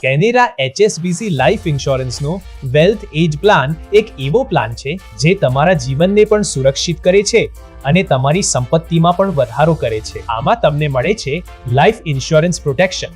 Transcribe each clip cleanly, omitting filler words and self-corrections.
Canara HSBC life ઇન્સ્યોરન્સનો wealth એજ plan એક એવો plan છે જે તમારા જીવનને પણ સુરક્ષિત કરે છે અને તમારી સંપત્તિમાં પણ વધારો કરે છે. આમાં તમને મળે છે લાઈફ ઇન્સ્યોરન્સ પ્રોટેક્શન,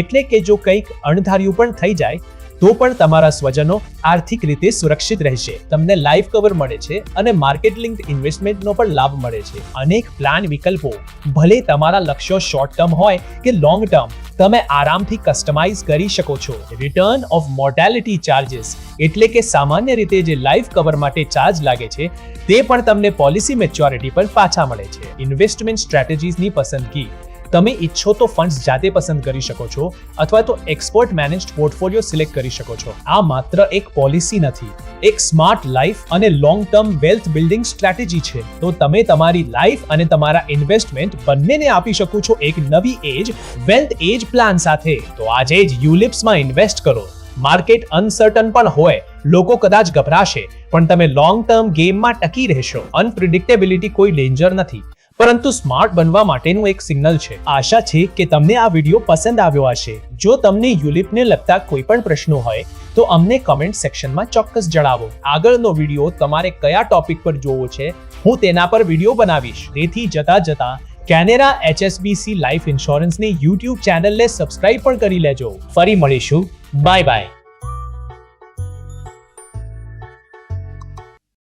એટલે કે જો કંઈક અણધાર્યું પણ થઈ જાય તો પણ તમારા સ્વજનો આર્થિક રીતે સુરક્ષિત રહેશે. તમને લાઈફ કવર મળે છે અને માર્કેટ લિંક્ડ ઇન્વેસ્ટમેન્ટનો પણ લાભ મળે છે. અનેક પ્લાન વિકલ્પો, ભલે તમારા લક્ષ્યો શોર્ટ ટર્મ હોય કે લોંગ ટર્મ, તમે આરામથી કસ્ટમાઇઝ કરી શકો છો. રિટર્ન ઓફ મોર્ટાલિટી ચાર્जेस, એટલે કે સામાન્ય રીતે જે લાઈફ કવર માટે ચાર્જ લાગે છે તે પણ તમને પોલિસી મેચ્યોરિટી પર પાછા મળે છે. ઇન્વેસ્ટમેન્ટ સ્ટ્રેટેજીસની પસંદગી, તમે ઈચ્છો તો ફંડ્સ જાતે પસંદ કરી શકો છો અથવા તો એક્સપર્ટ મેનેજ્ડ પોર્ટફોલિયો સિલેક્ટ કરી શકો છો. આ માત્ર એક પોલિસી નથી, એક સ્માર્ટ લાઈફ અને long term wealth building strategy છે. તો તમે તમારી લાઈફ અને તમારા ઇન્વેસ્ટમેન્ટ બંનેને આપી શકો છો એક નવી એજ વેલ્થ એજ પ્લાન સાથે. તો આજે જ યુલિપ્સમાં ઇન્વેસ્ટ કરો. માર્કેટ અનસર્ટન પણ હોય, લોકો કદાચ ગભરાશે, પણ તમે લોંગ ટર્મ ગેમમાં ટકી રહેશો. અનપ્રિડિક્ટેબિલિટી કોઈ ડેન્જર નથી, પરંતુ સ્માર્ટ બનવા માટેનું એક સિગ્નલ છે. આશા છે કે તમને આ વિડીયો પસંદ આવ્યો હશે. જો તમને યુલિપને લગતા કોઈ પણ પ્રશ્નો હોય તો અમને કમેન્ટ સેક્શનમાં ચોક્કસ જણાવો. આગળનો વિડીયો તમારે કયા ટોપિક પર જોવો છે, હું તેના પર વિડીયો બનાવીશ. તેથી જતા કેનેરા HSBC લાઈફ ઇન્સ્યોરન્સની YouTube ચેનલને સબસ્ક્રાઇબ પણ કરી લેજો. ફરી મળીશું. Bye bye.